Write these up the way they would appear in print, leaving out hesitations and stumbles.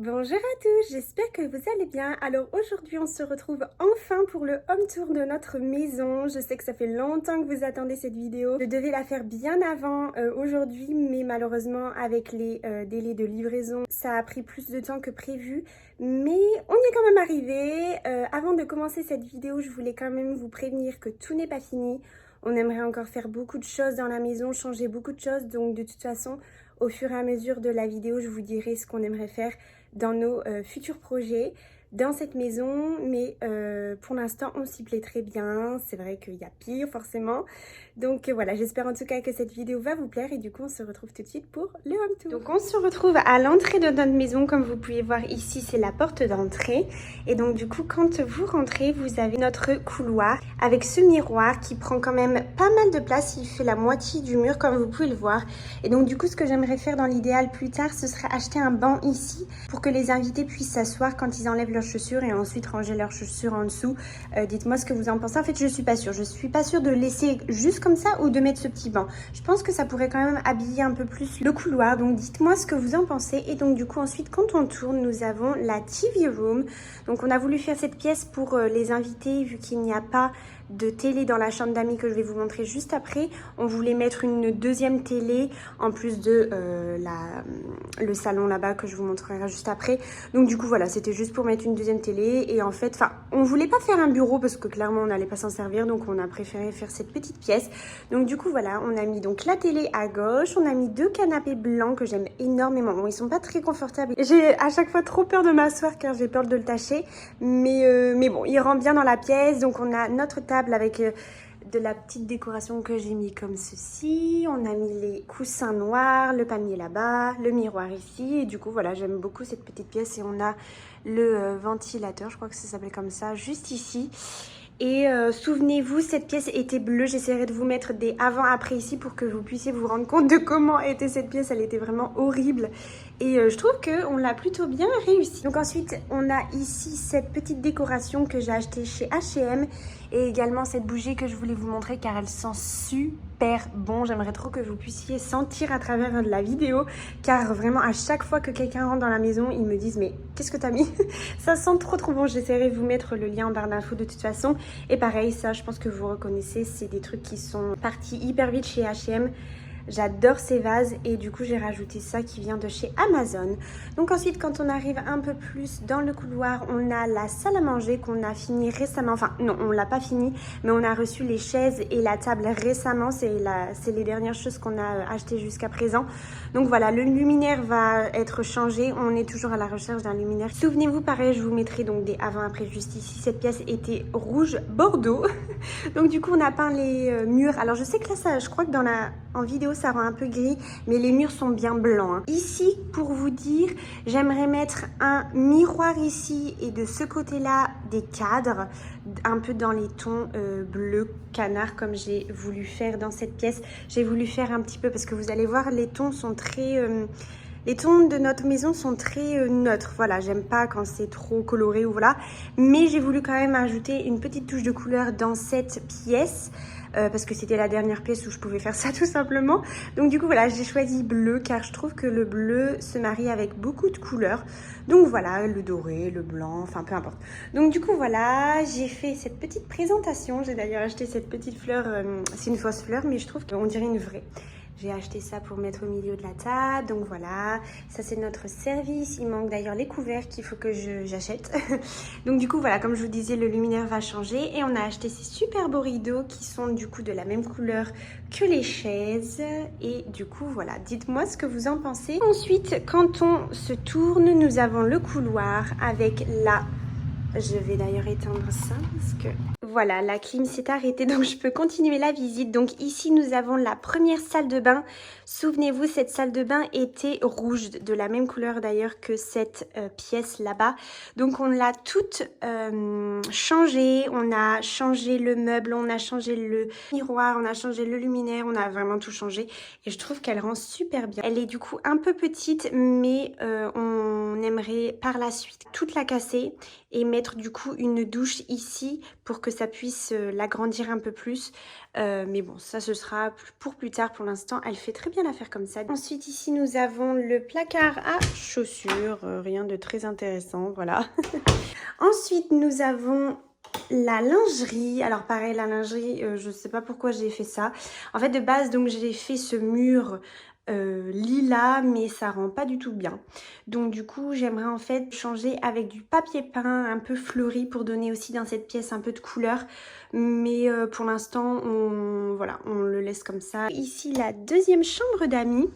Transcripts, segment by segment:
Bonjour à tous, j'espère que vous allez bien. Alors aujourd'hui on se retrouve enfin pour le home tour de notre maison. Je sais que ça fait longtemps que vous attendez cette vidéo. Je devais la faire bien avant aujourd'hui, mais malheureusement avec les délais de livraison, ça a pris plus de temps que prévu. Mais on y est quand même arrivé. Avant de commencer cette vidéo, je voulais quand même vous prévenir que tout n'est pas fini. On aimerait encore faire beaucoup de choses dans la maison, changer beaucoup de choses. Donc de toute façon, au fur et à mesure de la vidéo, je vous dirai ce qu'on aimerait faire dans nos futurs projets dans cette maison, mais pour l'instant on s'y plaît très bien. C'est vrai qu'il y a pire forcément, donc voilà, j'espère en tout cas que cette vidéo va vous plaire et du coup on se retrouve tout de suite pour le home tour. Donc on se retrouve à l'entrée de notre maison. Comme vous pouvez voir ici, c'est la porte d'entrée, et donc du coup quand vous rentrez, vous avez notre couloir avec ce miroir qui prend quand même pas mal de place. Il fait la moitié du mur comme vous pouvez le voir, et donc du coup ce que j'aimerais faire dans l'idéal plus tard, ce serait acheter un banc ici pour que les invités puissent s'asseoir quand ils enlèvent leurs chaussures et ensuite ranger leurs chaussures en dessous. Dites-moi ce que vous en pensez. En fait, je suis pas sûre. Je suis pas sûre de laisser juste comme ça ou de mettre ce petit banc. Je pense que ça pourrait quand même habiller un peu plus le couloir. Donc, dites-moi ce que vous en pensez. Et donc, du coup, ensuite, quand on tourne, nous avons la TV room. Donc, on a voulu faire cette pièce pour les invités, vu qu'il n'y a pas de télé dans la chambre d'amis que je vais vous montrer juste après. On voulait mettre une deuxième télé en plus de le salon là-bas que je vous montrerai juste après. Donc du coup voilà, c'était juste pour mettre une deuxième télé, et en fait, on voulait pas faire un bureau parce que clairement on n'allait pas s'en servir, donc on a préféré faire cette petite pièce. Donc du coup voilà, on a mis donc la télé à gauche, on a mis deux canapés blancs que j'aime énormément. Bon, ils sont pas très confortables, j'ai à chaque fois trop peur de m'asseoir car j'ai peur de le tâcher, mais bon, il rentre bien dans la pièce. Donc on a notre table avec de la petite décoration que j'ai mis comme ceci. On a mis les coussins noirs, le panier là-bas, le miroir ici, et du coup voilà, j'aime beaucoup cette petite pièce. Et on a le ventilateur, je crois que ça s'appelait comme ça, juste ici. Et souvenez-vous, cette pièce était bleue. J'essaierai de vous mettre des avant-après ici pour que vous puissiez vous rendre compte de comment était cette pièce. Elle était vraiment horrible. Et je trouve qu'on l'a plutôt bien réussi. Donc ensuite, on a ici cette petite décoration que j'ai achetée chez H&M. Et également cette bougie que je voulais vous montrer car elle sent super bon. J'aimerais trop que vous puissiez sentir à travers la vidéo. Car vraiment, à chaque fois que quelqu'un rentre dans la maison, ils me disent « Mais qu'est-ce que t'as mis ?» Ça sent trop bon. J'essaierai de vous mettre le lien en barre d'infos de toute façon. Et pareil, ça, je pense que vous reconnaissez, c'est des trucs qui sont partis hyper vite chez H&M. J'adore ces vases et du coup j'ai rajouté ça qui vient de chez Amazon. Donc ensuite, quand on arrive un peu plus dans le couloir, on a la salle à manger qu'on a fini récemment. Enfin non, on l'a pas fini, mais on a reçu les chaises et la table récemment. C'est les dernières choses qu'on a achetées jusqu'à présent. Donc voilà, le luminaire va être changé. On est toujours à la recherche d'un luminaire. Souvenez-vous, pareil, je vous mettrai donc des avant-après juste ici. Cette pièce était rouge bordeaux. Donc du coup on a peint les murs. Alors je sais que là, ça, je crois que en vidéo ça rend un peu gris, mais les murs sont bien blancs, hein. Ici, pour vous dire, j'aimerais mettre un miroir ici, et de ce côté là des cadres un peu dans les tons bleu canard, comme j'ai voulu faire dans cette pièce. J'ai voulu faire un petit peu, parce que vous allez voir, les tons sont très les tons de notre maison sont très neutres. Voilà, j'aime pas quand c'est trop coloré ou voilà. Mais j'ai voulu quand même ajouter une petite touche de couleur dans cette pièce. Parce que c'était la dernière pièce où je pouvais faire ça tout simplement. Donc du coup voilà, j'ai choisi bleu car je trouve que le bleu se marie avec beaucoup de couleurs. Donc voilà, le doré, le blanc, enfin peu importe. Donc du coup voilà, j'ai fait cette petite présentation. J'ai d'ailleurs acheté cette petite fleur, c'est une fausse fleur mais je trouve qu'on dirait une vraie. J'ai acheté ça pour mettre au milieu de la table. Donc voilà, ça c'est notre service. Il manque d'ailleurs les couverts qu'il faut que j'achète. Donc du coup voilà, comme je vous disais, le luminaire va changer. Et on a acheté ces super beaux rideaux qui sont du coup de la même couleur que les chaises. Et du coup voilà, dites-moi ce que vous en pensez. Ensuite, quand on se tourne, nous avons le couloir avec la... Je vais d'ailleurs éteindre ça parce que... Voilà, la clim s'est arrêtée, donc je peux continuer la visite. Donc ici, nous avons la première salle de bain. Souvenez-vous, cette salle de bain était rouge, de la même couleur d'ailleurs que cette pièce là-bas. Donc on l'a toute changée. On a changé le meuble, on a changé le miroir, on a changé le luminaire, on a vraiment tout changé. Et je trouve qu'elle rend super bien. Elle est du coup un peu petite, mais on aimerait par la suite toute la casser et mettre du coup une douche ici pour que ça ça puisse l'agrandir un peu plus. Mais bon, ça ce sera pour plus tard. Pour l'instant, elle fait très bien l'affaire comme ça. Ensuite, ici, nous avons le placard à chaussures. Rien de très intéressant, voilà. Ensuite, nous avons la lingerie. Alors pareil, la lingerie, je sais pas pourquoi j'ai fait ça. En fait, de base, donc j'ai fait ce mur lilas, mais ça rend pas du tout bien. Donc du coup, j'aimerais en fait changer avec du papier peint un peu fleuri pour donner aussi dans cette pièce un peu de couleur. Mais pour l'instant, voilà, on le laisse comme ça. Ici, la deuxième chambre d'amis.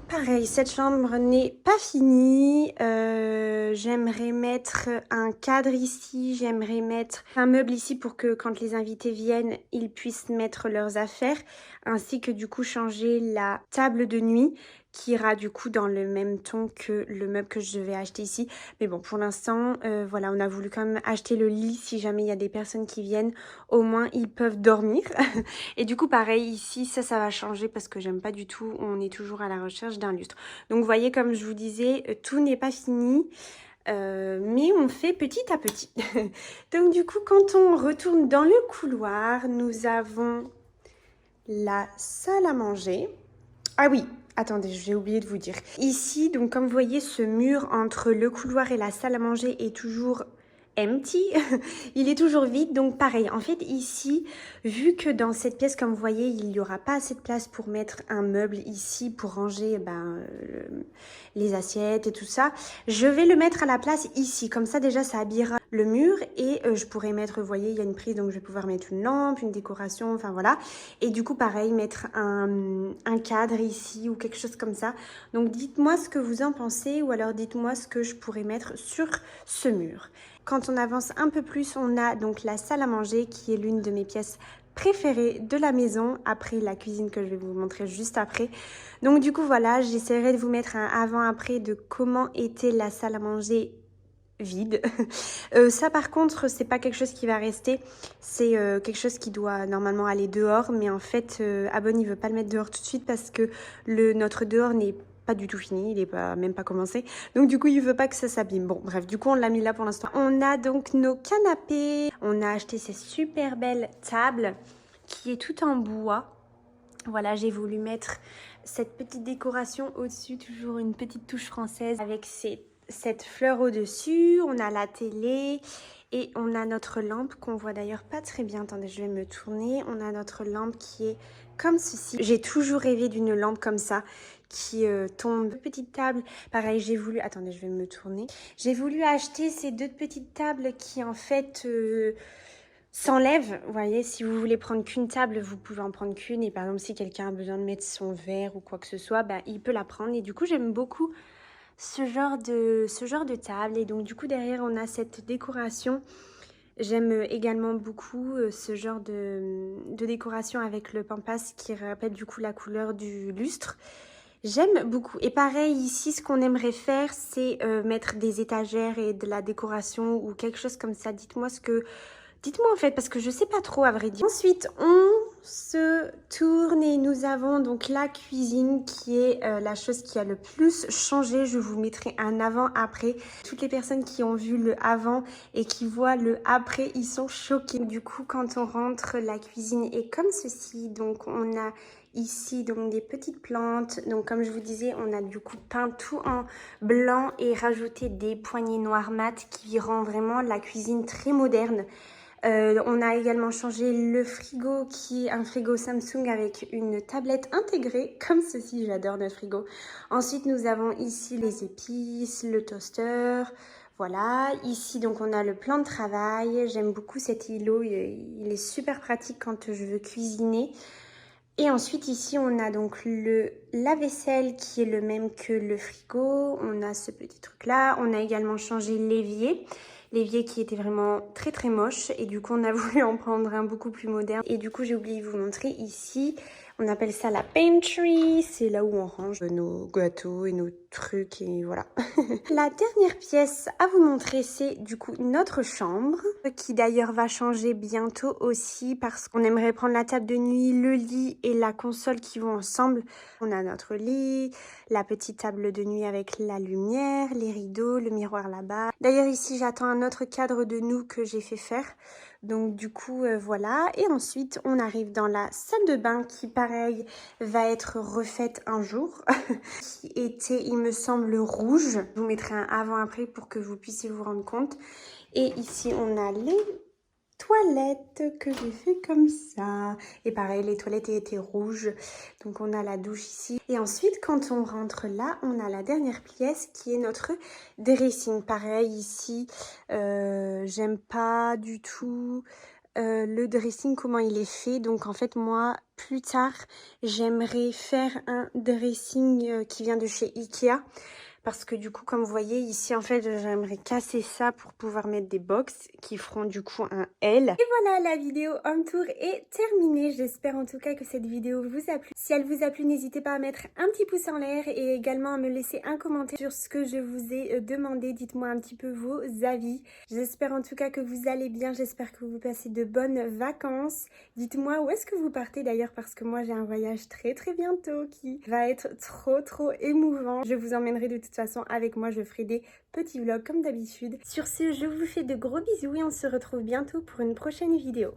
Pareil, cette chambre n'est pas finie. J'aimerais mettre un cadre ici. J'aimerais mettre un meuble ici pour que quand les invités viennent, ils puissent mettre leurs affaires. Ainsi que du coup changer la table de nuit qui ira du coup dans le même ton que le meuble que je vais acheter ici. Mais bon, pour l'instant, voilà, on a voulu quand même acheter le lit si jamais il y a des personnes qui viennent. Au moins, ils peuvent dormir. Et du coup, pareil, ici, ça va changer parce que j'aime pas du tout. On est toujours à la recherche d'un lustre. Donc, vous voyez, comme je vous disais, tout n'est pas fini. Mais on fait petit à petit. Donc, du coup, quand on retourne dans le couloir, nous avons la salle à manger. Ah oui, attendez, j'ai oublié de vous dire. Ici, donc comme vous voyez, ce mur entre le couloir et la salle à manger est toujours empty. Il est toujours vide, donc pareil. En fait, ici, vu que dans cette pièce, comme vous voyez, il n'y aura pas assez de place pour mettre un meuble ici pour ranger les assiettes et tout ça, je vais le mettre à la place ici. Comme ça, déjà, ça habillera le mur et je pourrais mettre, vous voyez, il y a une prise, donc je vais pouvoir mettre une lampe, une décoration, enfin voilà. Et du coup, pareil, mettre un cadre ici ou quelque chose comme ça. Donc, dites-moi ce que vous en pensez ou alors dites-moi ce que je pourrais mettre sur ce mur. Quand on avance un peu plus, on a donc la salle à manger qui est l'une de mes pièces préférées de la maison, après la cuisine que je vais vous montrer juste après. Donc du coup voilà, j'essaierai de vous mettre un avant-après de comment était la salle à manger vide. Ça par contre, c'est pas quelque chose qui va rester, c'est quelque chose qui doit normalement aller dehors, mais en fait Abon il veut pas le mettre dehors tout de suite parce que notre dehors n'est pas du tout fini, il est même pas commencé, donc du coup il veut pas que ça s'abîme. Bon bref, du coup on l'a mis là pour l'instant. On a donc nos canapés, on a acheté ces super belles tables qui est tout en bois. Voilà, j'ai voulu mettre cette petite décoration au-dessus, toujours une petite touche française avec cette fleur au-dessus. On a la télé et on a notre lampe qu'on voit d'ailleurs pas très bien. Attendez, je vais me tourner. On a notre lampe qui est comme ceci. J'ai toujours rêvé d'une lampe comme ça qui tombe. Petite table, pareil, j'ai voulu... Attendez, je vais me tourner. J'ai voulu acheter ces deux petites tables qui en fait... s'enlève, vous voyez, si vous voulez prendre qu'une table, vous pouvez en prendre qu'une. Et par exemple, si quelqu'un a besoin de mettre son verre ou quoi que ce soit, bah, il peut la prendre. Et du coup, j'aime beaucoup ce genre de table. Et donc, du coup, derrière, on a cette décoration. J'aime également beaucoup ce genre de décoration avec le pampas qui rappelle du coup la couleur du lustre. J'aime beaucoup. Et pareil, ici, ce qu'on aimerait faire, c'est mettre des étagères et de la décoration ou quelque chose comme ça. Dites-moi ce que... Dites-moi en fait, parce que je sais pas trop à vrai dire. Ensuite, on se tourne et nous avons donc la cuisine qui est la chose qui a le plus changé. Je vous mettrai un avant-après. Toutes les personnes qui ont vu le avant et qui voient le après, ils sont choqués. Du coup, quand on rentre, la cuisine est comme ceci. Donc, on a ici donc des petites plantes. Donc, comme je vous disais, on a du coup peint tout en blanc et rajouté des poignées noires mat qui rend vraiment la cuisine très moderne. On a également changé le frigo qui est un frigo Samsung avec une tablette intégrée comme ceci, j'adore notre frigo. Ensuite nous avons ici les épices, le toaster, voilà. Ici donc on a le plan de travail, j'aime beaucoup cet îlot, il est super pratique quand je veux cuisiner. Et ensuite ici on a donc le lave-vaisselle qui est le même que le frigo, on a ce petit truc là, on a également changé l'évier. L'évier qui était vraiment très très moche et du coup on a voulu en prendre un beaucoup plus moderne. Et du coup j'ai oublié de vous montrer ici, on appelle ça la pantry, c'est là où on range nos gâteaux et nos trucs et voilà. La dernière pièce à vous montrer c'est du coup notre chambre qui d'ailleurs va changer bientôt aussi parce qu'on aimerait prendre la table de nuit, le lit et la console qui vont ensemble. On a notre lit, la petite table de nuit avec la lumière, les rideaux, le miroir là-bas. D'ailleurs ici j'attends un autre cadre de nous que j'ai fait faire. Donc du coup, voilà. Et ensuite, on arrive dans la salle de bain qui, pareil, va être refaite un jour. Qui était, il me semble, rouge. Je vous mettrai un avant-après pour que vous puissiez vous rendre compte. Et ici, on a les toilettes que j'ai fait comme ça. Et pareil, les toilettes étaient rouges. Donc on a la douche ici. Et ensuite, quand on rentre là, on a la dernière pièce qui est notre dressing. Pareil, ici, j'aime pas du tout le dressing, comment il est fait. Donc en fait, moi, plus tard, j'aimerais faire un dressing qui vient de chez Ikea. Parce que du coup, comme vous voyez ici, en fait, j'aimerais casser ça pour pouvoir mettre des box qui feront du coup un L. Et voilà, la vidéo home tour est terminée. J'espère en tout cas que cette vidéo vous a plu. Si elle vous a plu, n'hésitez pas à mettre un petit pouce en l'air et également à me laisser un commentaire sur ce que je vous ai demandé. Dites-moi un petit peu vos avis. J'espère en tout cas que vous allez bien. J'espère que vous passez de bonnes vacances. Dites-moi où est-ce que vous partez d'ailleurs, parce que moi j'ai un voyage très bientôt qui va être trop émouvant. Je vous emmènerai de toute façon avec moi, je ferai des petits vlogs comme d'habitude. Sur ce, je vous fais de gros bisous et on se retrouve bientôt pour une prochaine vidéo.